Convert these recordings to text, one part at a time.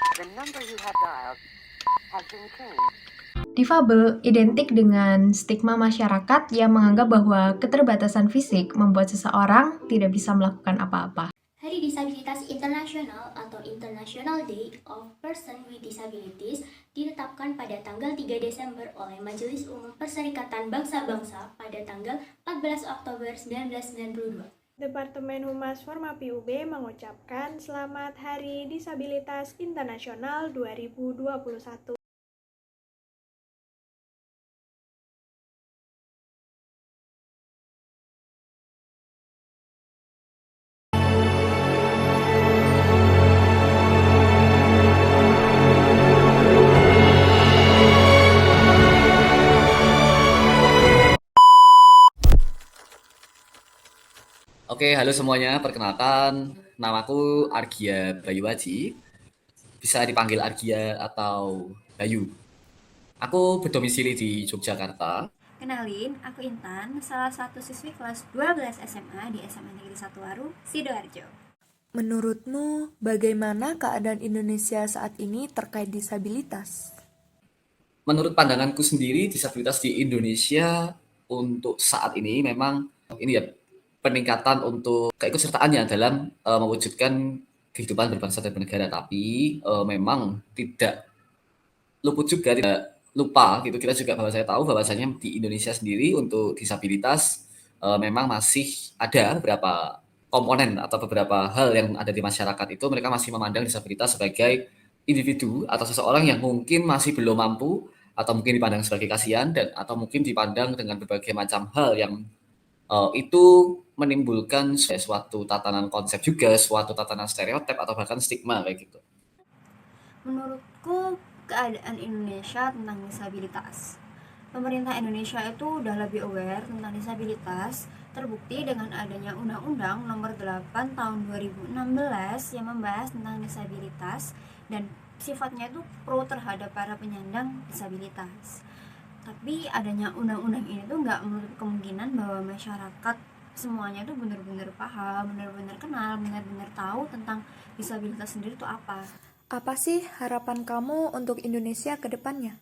The number you have dialed has been changed. Difabel identik dengan stigma masyarakat yang menganggap bahwa keterbatasan fisik membuat seseorang tidak bisa melakukan apa-apa. Hari Disabilitas Internasional atau International Day of Person with Disabilities ditetapkan pada tanggal 3 Desember oleh Majelis Umum Perserikatan Bangsa-Bangsa pada tanggal 14 Oktober 1992. Departemen Humas Formapi UB mengucapkan Selamat Hari Disabilitas Internasional 2021. Oke, halo semuanya. Perkenalkan, namaku Argia Bayuwaji. Bisa dipanggil Argia atau Bayu. Aku berdomisili di Yogyakarta. Kenalin, aku Intan, salah satu siswi kelas 12 SMA di SMA Negeri 1 Waru, Sidoarjo. Menurutmu, bagaimana keadaan Indonesia saat ini terkait disabilitas? Menurut pandanganku sendiri, disabilitas di Indonesia untuk saat ini memang ini ya peningkatan untuk keikutsertaannya dalam mewujudkan kehidupan berbangsa dan bernegara. Tapi memang tidak luput juga, tidak lupa gitu. Kita juga bahwa saya tahu bahwasanya di Indonesia sendiri untuk disabilitas memang masih ada beberapa komponen atau beberapa hal yang ada di masyarakat itu mereka masih memandang disabilitas sebagai individu atau seseorang yang mungkin masih belum mampu atau mungkin dipandang sebagai kasihan dan atau mungkin dipandang dengan berbagai macam hal yang itu menimbulkan suatu tatanan konsep juga, suatu tatanan stereotip atau bahkan stigma kayak gitu. Menurutku, keadaan Indonesia tentang disabilitas. Pemerintah Indonesia itu udah lebih aware tentang disabilitas, terbukti dengan adanya Undang-Undang Nomor 8 Tahun 2016 yang membahas tentang disabilitas dan sifatnya itu pro terhadap para penyandang disabilitas. Tapi adanya undang-undang ini tuh nggak menutup kemungkinan bahwa masyarakat semuanya tuh benar-benar paham, benar-benar kenal, benar-benar tahu tentang disabilitas sendiri itu apa. Apa sih harapan kamu untuk Indonesia ke depannya?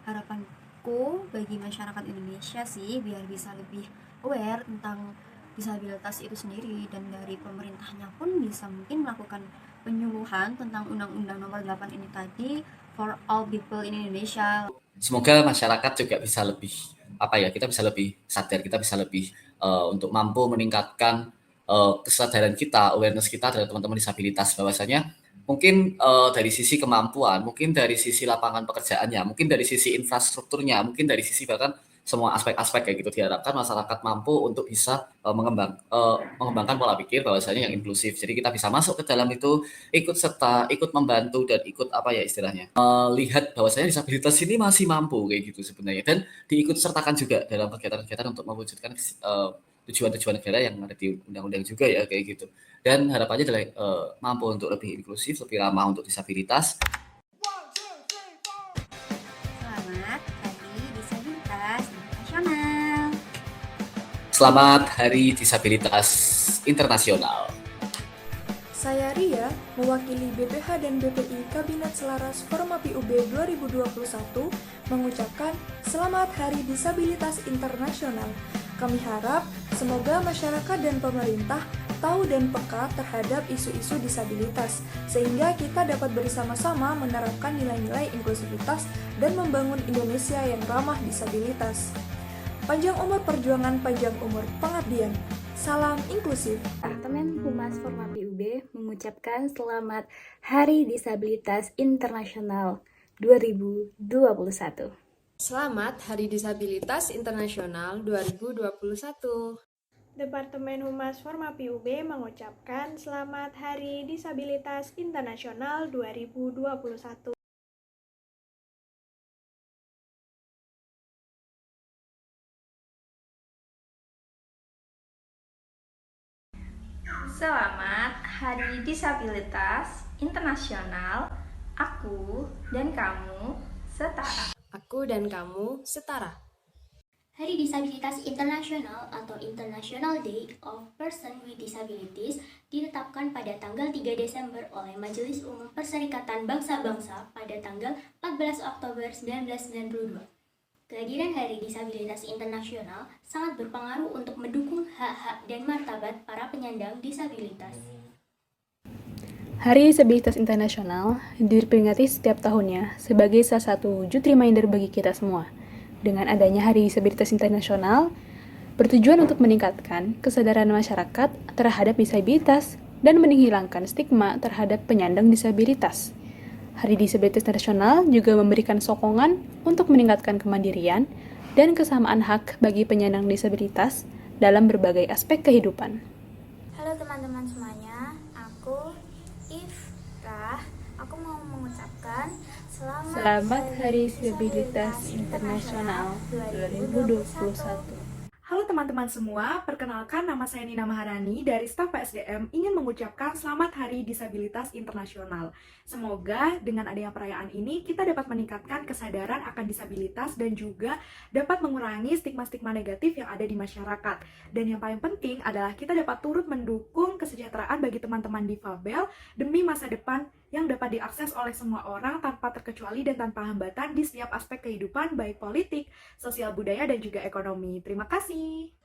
Harapanku bagi masyarakat Indonesia sih biar bisa lebih aware tentang disabilitas itu sendiri dan dari pemerintahnya pun bisa mungkin melakukan penyuluhan tentang Undang-Undang Nomor 8 ini tadi for all people in Indonesia. Semoga masyarakat juga bisa lebih kita bisa lebih sadar, kita bisa lebih untuk mampu meningkatkan kesadaran kita, awareness kita terhadap teman-teman disabilitas bahwasanya mungkin dari sisi kemampuan, mungkin dari sisi lapangan pekerjaannya, mungkin dari sisi infrastrukturnya, mungkin dari sisi bahkan semua aspek-aspek kayak gitu diharapkan masyarakat mampu untuk bisa mengembangkan pola pikir bahwasanya yang inklusif. Jadi kita bisa masuk ke dalam itu, ikut serta, ikut membantu dan ikut istilahnya lihat bahwasanya disabilitas ini masih mampu kayak gitu sebenarnya dan diikut sertakan juga dalam kegiatan-kegiatan untuk mewujudkan tujuan-tujuan negara yang ada di undang-undang juga ya kayak gitu. Dan harapannya adalah mampu untuk lebih inklusif, lebih ramah untuk disabilitas. Selamat Hari Disabilitas Internasional. Selamat Hari Disabilitas Internasional. Saya Ria, mewakili BPH dan BPI Kabinet Selaras Formapi UB 2021, mengucapkan Selamat Hari Disabilitas Internasional. Kami harap semoga masyarakat dan pemerintah tahu dan peka terhadap isu-isu disabilitas, sehingga kita dapat bersama-sama menerapkan nilai-nilai inklusivitas dan membangun Indonesia yang ramah disabilitas. Panjang umur perjuangan, panjang umur pengabdian. Salam inklusif. Departemen Humas Formapi UB mengucapkan Selamat Hari Disabilitas Internasional 2021. Selamat Hari Disabilitas Internasional 2021. Departemen Humas Formapi UB mengucapkan Selamat Hari Disabilitas Internasional 2021. Selamat Hari Disabilitas Internasional. Aku dan kamu setara. Aku dan kamu setara. Hari Disabilitas Internasional atau International Day of Person with Disabilities ditetapkan pada tanggal 3 Desember oleh Majelis Umum Perserikatan Bangsa-Bangsa pada tanggal 14 Oktober 1992. Kehadiran Hari Disabilitas Internasional sangat berpengaruh untuk mendukung hak-hak dan martabat para penyandang disabilitas. Hari Disabilitas Internasional diperingati setiap tahunnya sebagai salah satu wujud reminder bagi kita semua. Dengan adanya Hari Disabilitas Internasional, bertujuan untuk meningkatkan kesadaran masyarakat terhadap disabilitas dan menghilangkan stigma terhadap penyandang disabilitas. Hari Disabilitas Internasional juga memberikan sokongan untuk meningkatkan kemandirian dan kesamaan hak bagi penyandang disabilitas dalam berbagai aspek kehidupan. Halo teman-teman semuanya, aku Ifrah. Aku mau mengucapkan Selamat Hari Disabilitas Internasional 2021. Halo teman-teman semua, perkenalkan nama saya Nina Maharani dari staf PSDM ingin mengucapkan Selamat Hari Disabilitas Internasional. Semoga dengan adanya perayaan ini kita dapat meningkatkan kesadaran akan disabilitas dan juga dapat mengurangi stigma-stigma negatif yang ada di masyarakat. Dan yang paling penting adalah kita dapat turut mendukung kesejahteraan bagi teman-teman difabel demi masa depan yang dapat diakses oleh semua orang tanpa terkecuali dan tanpa hambatan di setiap aspek kehidupan baik politik, sosial budaya, dan juga ekonomi. Terima kasih.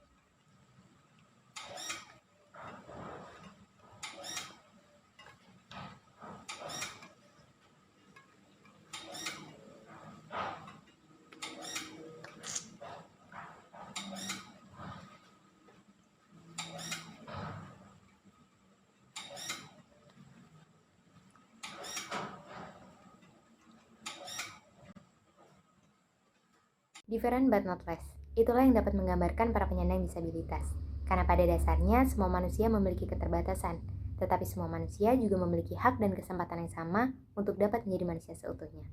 Different but not less. Itulah yang dapat menggambarkan para penyandang disabilitas. Karena pada dasarnya semua manusia memiliki keterbatasan, tetapi semua manusia juga memiliki hak dan kesempatan yang sama untuk dapat menjadi manusia seutuhnya.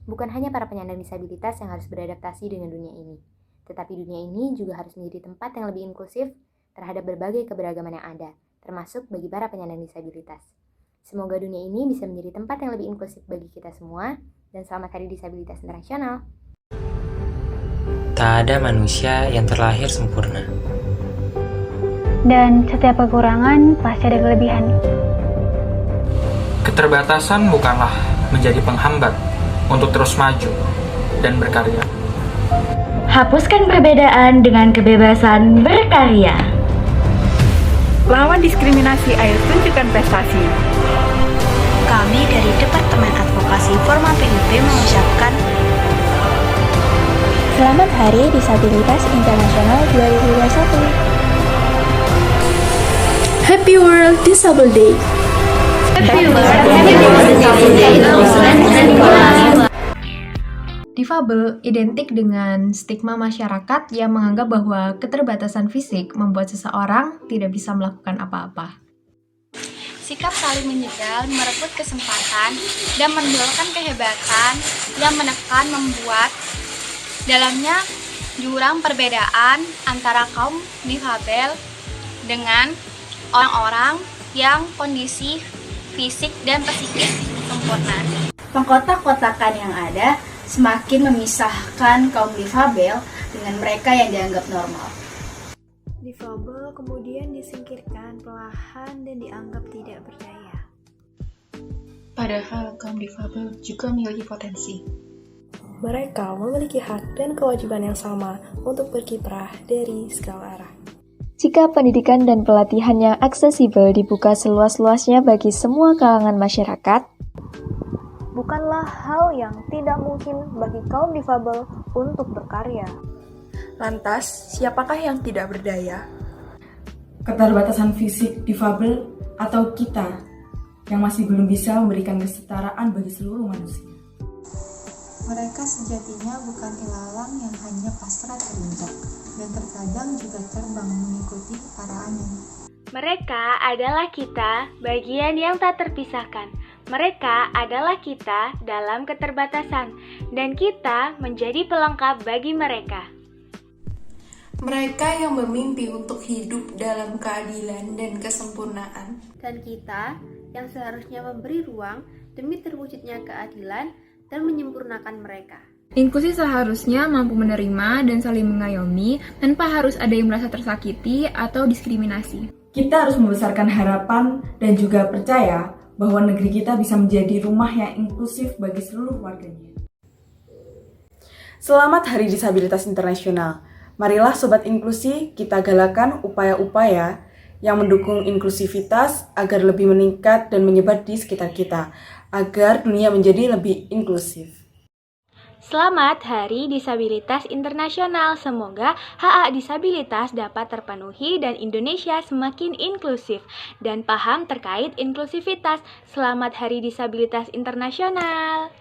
Bukan hanya para penyandang disabilitas yang harus beradaptasi dengan dunia ini, tetapi dunia ini juga harus menjadi tempat yang lebih inklusif terhadap berbagai keberagaman yang ada, termasuk bagi para penyandang disabilitas. Semoga dunia ini bisa menjadi tempat yang lebih inklusif bagi kita semua, dan selamat Hari Disabilitas Internasional. Tak ada manusia yang terlahir sempurna. Dan setiap kekurangan pasti ada kelebihan. Keterbatasan bukanlah menjadi penghambat untuk terus maju dan berkarya. Hapuskan perbedaan dengan kebebasan berkarya. Lawan diskriminasi, ayo tunjukkan prestasi. Kami dari Departemen Advokasi Forma PUB mengucapkan Selamat Hari Disabilitas Internasional 2021. Happy World Disable Day. Happy World Difabel identik dengan stigma masyarakat yang menganggap bahwa keterbatasan fisik membuat seseorang tidak bisa melakukan apa-apa. Sikap saling menjegal, merebut kesempatan, dan menonjolkan kehebatan yang menekan membuat dalamnya jurang perbedaan antara kaum difabel dengan orang-orang yang kondisi fisik dan psikis sempurna. Pengkotak-kotakan yang ada semakin memisahkan kaum difabel dengan mereka yang dianggap normal. Difabel kemudian disingkirkan perlahan dan dianggap tidak berdaya. Padahal kaum difabel juga memiliki potensi. Mereka memiliki hak dan kewajiban yang sama untuk berkiprah dari segala arah. Jika pendidikan dan pelatihan yang aksesibel dibuka seluas-luasnya bagi semua kalangan masyarakat, bukanlah hal yang tidak mungkin bagi kaum difabel untuk berkarya. Lantas, siapakah yang tidak berdaya? Keterbatasan fisik difabel atau kita yang masih belum bisa memberikan kesetaraan bagi seluruh manusia. Mereka sejatinya bukan ilalang yang hanya pasrah terinjak dan terkadang juga terbang mengikuti para angin. Mereka adalah kita, bagian yang tak terpisahkan. Mereka adalah kita dalam keterbatasan, dan kita menjadi pelengkap bagi mereka. Mereka yang bermimpi untuk hidup dalam keadilan dan kesempurnaan. Dan kita yang seharusnya memberi ruang demi terwujudnya keadilan dan menyempurnakan mereka. Inklusi seharusnya mampu menerima dan saling mengayomi tanpa harus ada yang merasa tersakiti atau diskriminasi. Kita harus membesarkan harapan dan juga percaya bahwa negeri kita bisa menjadi rumah yang inklusif bagi seluruh warganya. Selamat Hari Disabilitas Internasional. Marilah Sobat Inklusi, kita galakan upaya-upaya yang mendukung inklusivitas agar lebih meningkat dan menyebar di sekitar kita, agar dunia menjadi lebih inklusif. Selamat Hari Disabilitas Internasional. Semoga hak-hak disabilitas dapat terpenuhi dan Indonesia semakin inklusif dan paham terkait inklusivitas. Selamat Hari Disabilitas Internasional.